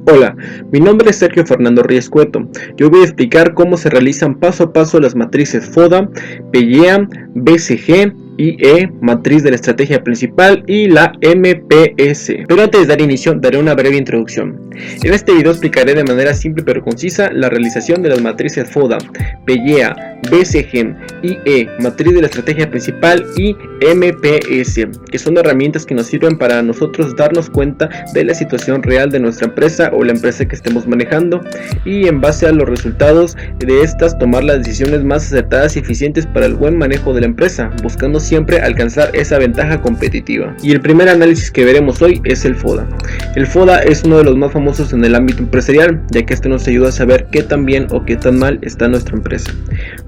Hola, mi nombre es Sergio Fernando Ríos Cueto. Yo voy a explicar cómo se realizan paso a paso las matrices FODA, PEA, BCG, IE, matriz de la estrategia principal y la MPS. Pero antes de dar inicio, daré una breve introducción. En este video explicaré de manera simple pero concisa la realización de las matrices FODA, PEA, BCG, IE, matriz de la estrategia principal y MPS, que son herramientas que nos sirven para nosotros darnos cuenta de la situación real de nuestra empresa o la empresa que estemos manejando, y en base a los resultados de estas tomar las decisiones más acertadas y eficientes para el buen manejo de la empresa, buscando siempre alcanzar esa ventaja competitiva. Y el primer análisis que veremos hoy es el FODA. El FODA es uno de los más famosos en el ámbito empresarial, ya que este nos ayuda a saber qué tan bien o qué tan mal está nuestra empresa.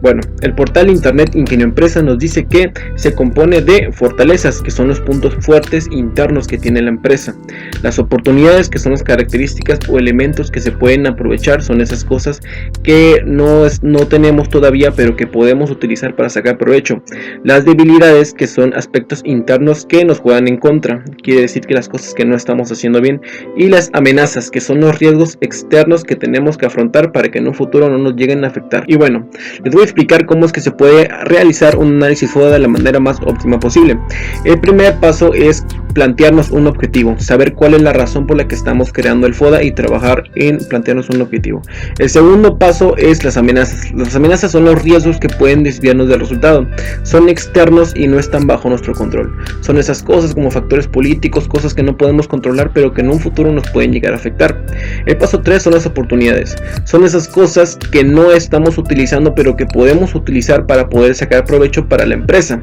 Bueno, el portal internet Ingenio Empresa nos dice que se compone de fortalezas, que son los puntos fuertes internos que tiene la empresa; las oportunidades, que son las características o elementos que se pueden aprovechar, son esas cosas que no tenemos todavía pero que podemos utilizar para sacar provecho; las debilidades, que son aspectos internos que nos juegan en contra, quiere decir que las cosas que no estamos haciendo bien; y las amenazas, que son los riesgos externos que tenemos que afrontar para que en un futuro no nos lleguen a afectar. Y bueno, les voy a explicar cómo es que se puede realizar un análisis FODA de la manera más óptima posible. El primer paso es plantearnos un objetivo, saber cuál es la razón por la que estamos creando el FODA y trabajar en plantearnos un objetivo. El segundo paso es las amenazas. Las amenazas son los riesgos que pueden desviarnos del resultado, son externos y no están bajo nuestro control. Son esas cosas como factores políticos, cosas que no podemos controlar pero que en un futuro nos pueden llegar a afectar. El paso 3 son las oportunidades. Son esas cosas que no estamos utilizando pero que podemos utilizar para poder sacar provecho para la empresa.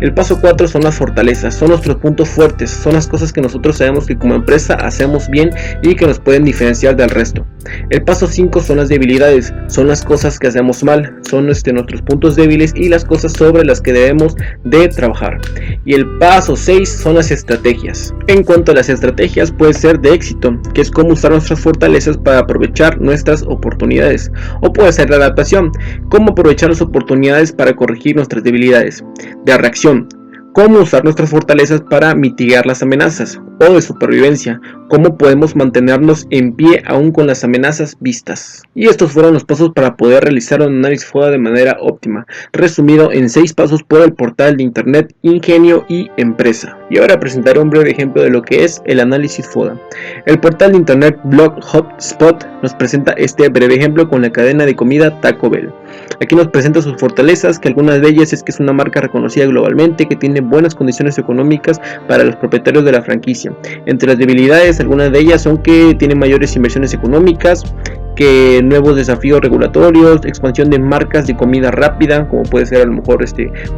El paso 4 son las fortalezas, son nuestros puntos fuertes, son las cosas que nosotros sabemos que como empresa hacemos bien y que nos pueden diferenciar del resto. El paso 5 son las debilidades, son las cosas que hacemos mal, son nuestros puntos débiles y las cosas sobre las que debemos de trabajar. Y el paso 6 son las estrategias. En cuanto a las estrategias, puede ser de éxito, que es cómo usar nuestras fortalezas para aprovechar nuestras oportunidades, o puede ser de adaptación, cómo aprovechar las oportunidades para corregir nuestras debilidades; de reacción, cómo usar nuestras fortalezas para mitigar las amenazas; o de supervivencia, cómo podemos mantenernos en pie aún con las amenazas vistas. Y estos fueron los pasos para poder realizar un análisis FODA de manera óptima, resumido en 6 pasos por el portal de internet Ingenio y Empresa. Y ahora presentaré un breve ejemplo de lo que es el análisis FODA. El portal de internet Blog HubSpot nos presenta este breve ejemplo con la cadena de comida Taco Bell. Aquí nos presenta sus fortalezas, que algunas de ellas es que es una marca reconocida globalmente, que tiene buenas condiciones económicas para los propietarios de la franquicia. Entre las debilidades, algunas de ellas son que tiene mayores inversiones económicas, que nuevos desafíos regulatorios, expansión de marcas de comida rápida, como puede ser a lo mejor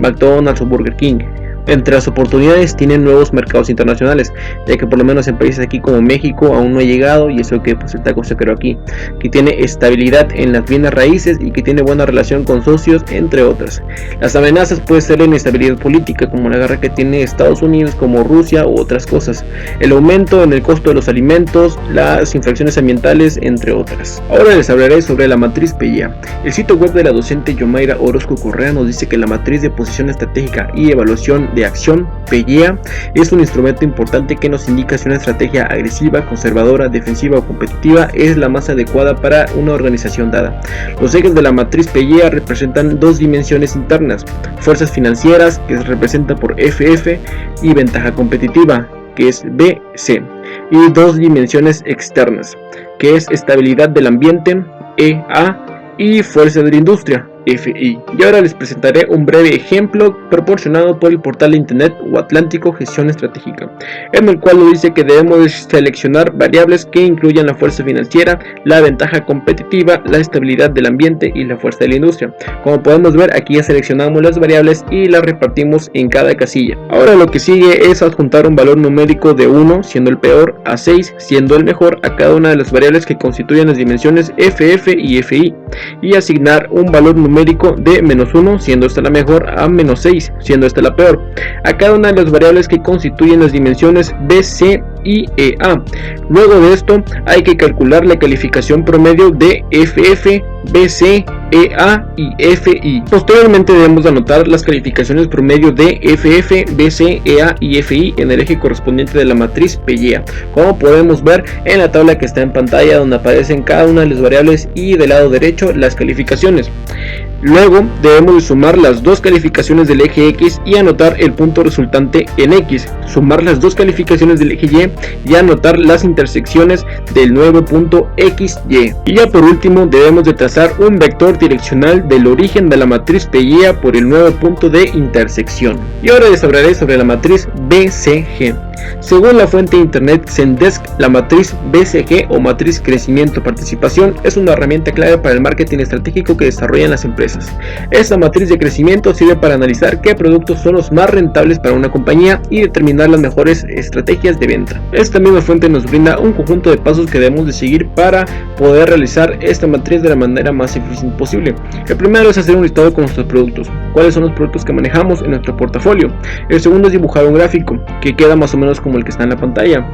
McDonald's o Burger King. Entre las oportunidades, tienen nuevos mercados internacionales, ya que por lo menos en países aquí como México aún no ha llegado, y eso que pues el taco se creó aquí. Que tiene estabilidad en las bienes raíces y que tiene buena relación con socios, entre otras. Las amenazas puede ser la inestabilidad política, como la guerra que tiene Estados Unidos, como Rusia u otras cosas; el aumento en el costo de los alimentos, las infracciones ambientales, entre otras. Ahora les hablaré sobre la matriz PEA. El sitio web de la docente Yomaira Orozco Correa nos dice que la matriz de posición estratégica y evaluación de acción, PEA, es un instrumento importante que nos indica si una estrategia agresiva, conservadora, defensiva o competitiva es la más adecuada para una organización dada. Los ejes de la matriz PEA representan dos dimensiones internas: fuerzas financieras, que se representa por FF, y ventaja competitiva, que es BC, y dos dimensiones externas, que es estabilidad del ambiente, EA, y fuerza de la industria, FI. Y ahora les presentaré un breve ejemplo proporcionado por el portal de internet Atlántico Gestión Estratégica, en el cual nos dice que debemos seleccionar variables que incluyan la fuerza financiera, la ventaja competitiva, la estabilidad del ambiente y la fuerza de la industria. Como podemos ver, aquí ya seleccionamos las variables y las repartimos en cada casilla. Ahora lo que sigue es adjuntar un valor numérico de 1 siendo el peor a 6 siendo el mejor a cada una de las variables que constituyen las dimensiones FF y FI, y asignar un valor numérico de -1 siendo esta la mejor a -6 siendo esta la peor a cada una de las variables que constituyen las dimensiones BC y EA. Luego de esto hay que calcular la calificación promedio de FF, BC EA y FI. Posteriormente debemos anotar las calificaciones promedio de FF, BC, EA y FI en el eje correspondiente de la matriz PYEA, como podemos ver en la tabla que está en pantalla, donde aparecen cada una de las variables y del lado derecho las calificaciones. Luego debemos de sumar las dos calificaciones del eje X y anotar el punto resultante en X, sumar las dos calificaciones del eje Y y anotar las intersecciones del nuevo punto XY. Y ya por último debemos de trazar un vector direccional del origen de la matriz PYEA por el nuevo punto de intersección. Y ahora les hablaré sobre la matriz BCG. Según la fuente de internet Zendesk, la matriz BCG o matriz crecimiento-participación es una herramienta clave para el marketing estratégico que desarrollan las empresas. Esta matriz de crecimiento sirve para analizar qué productos son los más rentables para una compañía y determinar las mejores estrategias de venta. Esta misma fuente nos brinda un conjunto de pasos que debemos de seguir para poder realizar esta matriz de la manera más eficiente posible. El primero es hacer un listado con nuestros productos. ¿Cuáles son los productos que manejamos en nuestro portafolio? El segundo es dibujar un gráfico que queda más o menos como el que está en la pantalla,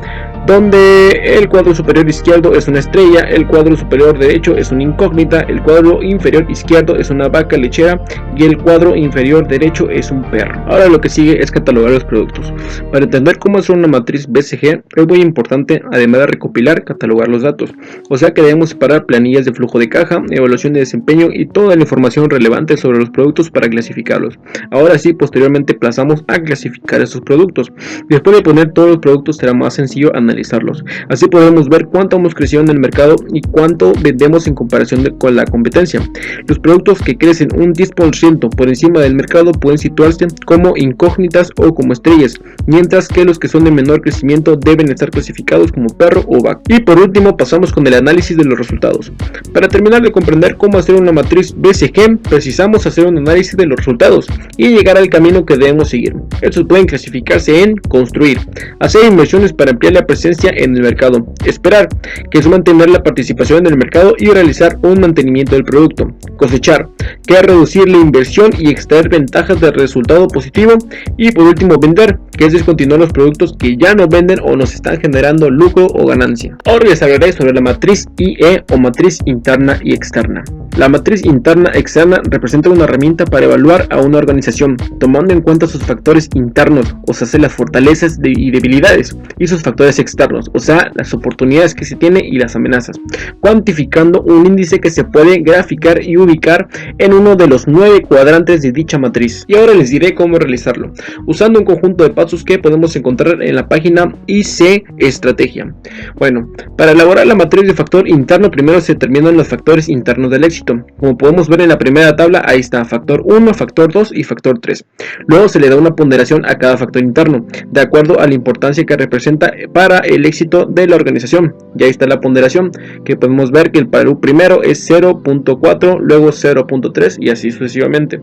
donde el cuadro superior izquierdo es una estrella, el cuadro superior derecho es una incógnita, el cuadro inferior izquierdo es una vaca lechera y el cuadro inferior derecho es un perro. Ahora lo que sigue es catalogar los productos. Para entender cómo hacer una matriz BCG es muy importante, además de recopilar, catalogar los datos, o sea que debemos separar planillas de flujo de caja, evaluación de desempeño y toda la información relevante sobre los productos para clasificarlos. Ahora sí, posteriormente pasamos a clasificar estos productos. Después de poner todos los productos será más sencillo analizarlos. Así podemos ver cuánto hemos crecido en el mercado y cuánto vendemos en comparación con la competencia. Los productos que crecen un 10% por encima del mercado pueden situarse como incógnitas o como estrellas, mientras que los que son de menor crecimiento deben estar clasificados como perro o vaca. Y por último pasamos con el análisis de los resultados. Para terminar de comprender cómo hacer una matriz BCG, precisamos hacer un análisis de los resultados y llegar al camino que debemos seguir. Estos pueden clasificarse en construir, hacer inversiones para ampliar la presencia en el mercado, esperar, que es mantener la participación en el mercado y realizar un mantenimiento del producto, cosechar, que es reducir la inversión y extraer ventajas del resultado positivo, y por último vender, que es descontinuar los productos que ya no venden o nos están generando lucro o ganancia. Ahora les hablaré sobre la matriz IE o matriz interna y externa. La matriz interna externa representa una herramienta para evaluar a una organización, tomando en cuenta sus factores internos, o sea, las fortalezas y debilidades, y sus factores externos, o sea, las oportunidades que se tiene y las amenazas, cuantificando un índice que se puede graficar y ubicar en uno de los 9 cuadrantes de dicha matriz. Y ahora les diré cómo realizarlo, usando un conjunto de pasos que podemos encontrar en la página IC Estrategia. Bueno, para elaborar la matriz de factor interno, primero se determinan los factores internos del éxito. Como podemos ver en la primera tabla, ahí está factor 1, factor 2 y factor 3. Luego se le da una ponderación a cada factor interno, de acuerdo a la importancia que representa para el éxito de la organización. Y ahí está la ponderación, que podemos ver que el primero es 0.4, luego 0.3 y así sucesivamente.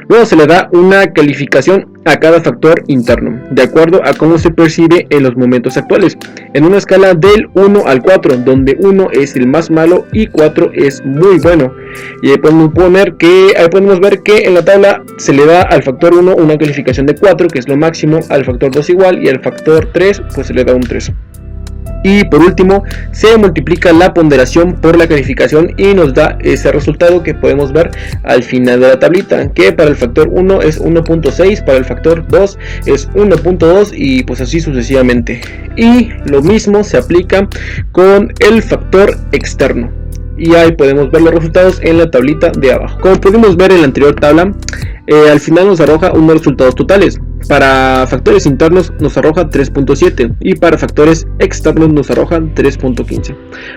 Luego se le da una calificación a cada factor interno, de acuerdo a cómo se percibe en los momentos actuales, en una escala del 1 al 4, donde 1 es el más malo y 4 es muy bueno. Y ahí podemos ver que en la tabla se le da al factor 1 una calificación de 4, que es lo máximo, al factor 2 igual y al factor 3 pues se le da un 3. Y por último se multiplica la ponderación por la calificación y nos da ese resultado que podemos ver al final de la tablita, que para el factor 1 es 1.6, para el factor 2 es 1.2 y pues así sucesivamente. Y lo mismo se aplica con el factor externo. Y ahí podemos ver los resultados en la tablita de abajo. Como pudimos ver en la anterior tabla, al final nos arroja unos resultados totales. Para factores internos nos arroja 3.7 y para factores externos nos arroja 3.15.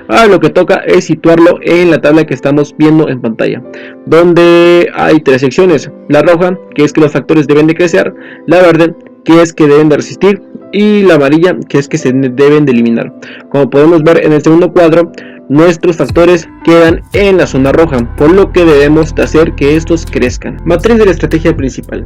Ahora lo que toca es situarlo en la tabla que estamos viendo en pantalla, donde hay 3 secciones: la roja, que es que los factores deben de crecer; la verde, que es que deben de resistir; y la amarilla, que es que se deben de eliminar. Como podemos ver en el segundo cuadro, nuestros factores quedan en la zona roja, por lo que debemos de hacer que estos crezcan. Matriz de la estrategia principal.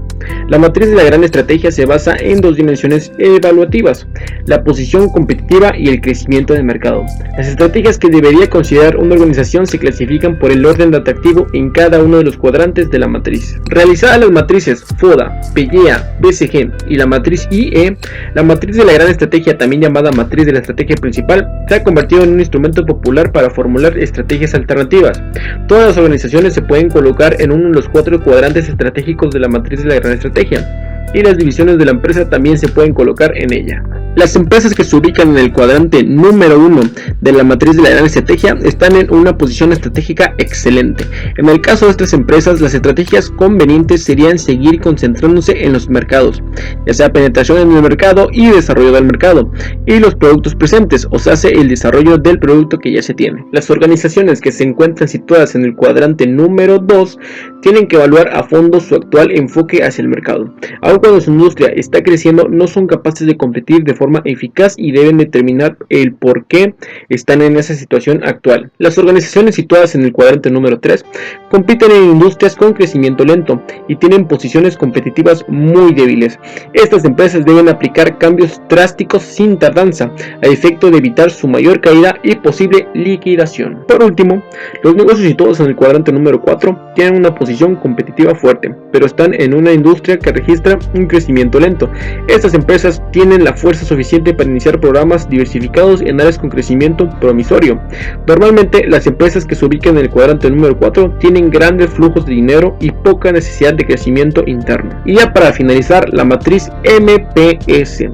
La matriz de la gran estrategia se basa en 2 dimensiones evaluativas: la posición competitiva y el crecimiento del mercado. Las estrategias que debería considerar una organización se clasifican por el orden de atractivo en cada uno de los cuadrantes de la matriz. Realizadas las matrices FODA, PYEA, BCG y la matriz IE, la matriz de la gran estrategia, también llamada matriz de la estrategia principal, se ha convertido en un instrumento popular aplicar para formular estrategias alternativas. Todas las organizaciones se pueden colocar en uno de los 4 cuadrantes estratégicos de la matriz de la gran estrategia, y las divisiones de la empresa también se pueden colocar en ella. Las empresas que se ubican en el cuadrante número 1 de la matriz de la gran estrategia están en una posición estratégica excelente. En el caso de estas empresas, las estrategias convenientes serían seguir concentrándose en los mercados, ya sea penetración en el mercado y desarrollo del mercado, y los productos presentes, o sea, el desarrollo del producto que ya se tiene. Las organizaciones que se encuentran situadas en el cuadrante número 2 tienen que evaluar a fondo su actual enfoque hacia el mercado. Aun cuando su industria está creciendo, no son capaces de competir de forma eficaz y deben determinar el por qué están en esa situación actual. Las organizaciones situadas en el cuadrante número 3 compiten en industrias con crecimiento lento y tienen posiciones competitivas muy débiles. Estas empresas deben aplicar cambios drásticos sin tardanza, a efecto de evitar su mayor caída y posible liquidación. Por último, los negocios situados en el cuadrante número 4 tienen una posición competitiva fuerte, pero están en una industria que registra un crecimiento lento. Estas empresas tienen la fuerza suficiente para iniciar programas diversificados en áreas con crecimiento promisorio. Normalmente, las empresas que se ubican en el cuadrante número 4 tienen grandes flujos de dinero y poca necesidad de crecimiento interno. Y ya para finalizar, la matriz MPS.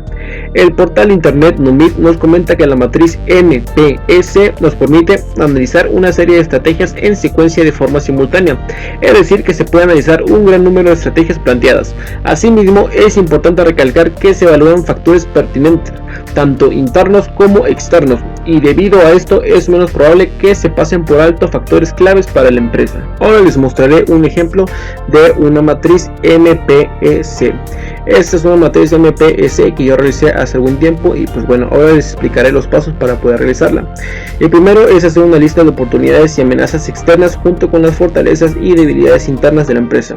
El portal internet Numit nos comenta que la matriz MPS nos permite analizar una serie de estrategias en secuencia de forma simultánea, es decir, que se puede analizar un gran número de estrategias planteadas. Asimismo, es importante recalcar que se evalúan factores pertinentes, tanto internos como externos, y debido a esto es menos probable que se pasen por alto factores claves para la empresa. Ahora les mostraré un ejemplo de una matriz MPS. Esta es una matriz MPS que yo realicé hace algún tiempo y pues bueno, ahora les explicaré los pasos para poder realizarla. El primero es hacer una lista de oportunidades y amenazas externas junto con las fortalezas y debilidades internas de la empresa.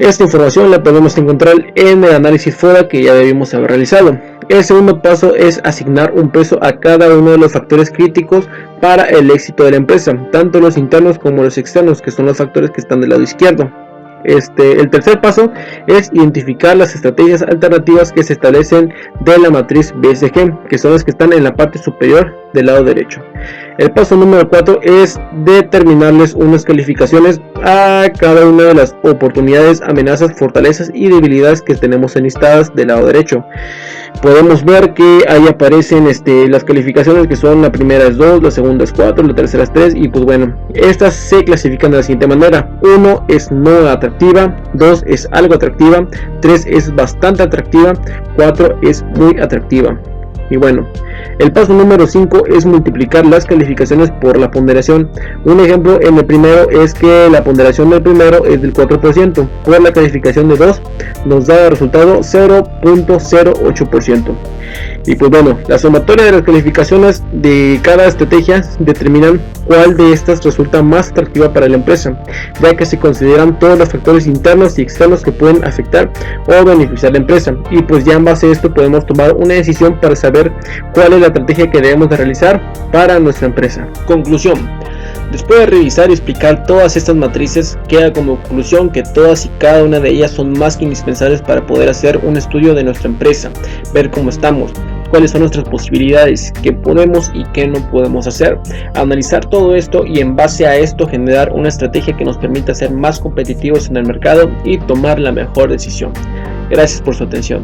Esta información la podemos encontrar en el análisis FODA que ya debimos haber realizado. El segundo paso es asignar un peso a cada uno de los factores críticos para el éxito de la empresa, tanto los internos como los externos, que son los factores que están del lado izquierdo. El tercer paso es identificar las estrategias alternativas que se establecen de la matriz BSG, que son las que están en la parte superior del lado derecho. El paso número 4 es determinarles unas calificaciones a cada una de las oportunidades, amenazas, fortalezas y debilidades que tenemos enlistadas del lado derecho. Podemos ver que ahí aparecen las calificaciones, que son: la primera es 2, la segunda es 4, la tercera es 3, y pues bueno, estas se clasifican de la siguiente manera: 1 es no atractiva, 2 es algo atractiva, 3 es bastante atractiva, 4 es muy atractiva. Y bueno, el paso número 5 es multiplicar las calificaciones por la ponderación. Un ejemplo en el primero es que la ponderación del primero es del 4%, por la calificación de 2 nos da el resultado 0.08%. Y pues bueno, la sumatoria de las calificaciones de cada estrategia determinan cuál de estas resulta más atractiva para la empresa, ya que se consideran todos los factores internos y externos que pueden afectar o beneficiar a la empresa, y pues ya en base a esto podemos tomar una decisión para saber cuál es la estrategia que debemos de realizar para nuestra empresa. Conclusión: después de revisar y explicar todas estas matrices, queda como conclusión que todas y cada una de ellas son más que indispensables para poder hacer un estudio de nuestra empresa, ver cómo estamos, cuáles son nuestras posibilidades, qué podemos y qué no podemos hacer, analizar todo esto y en base a esto generar una estrategia que nos permita ser más competitivos en el mercado y tomar la mejor decisión. Gracias por su atención.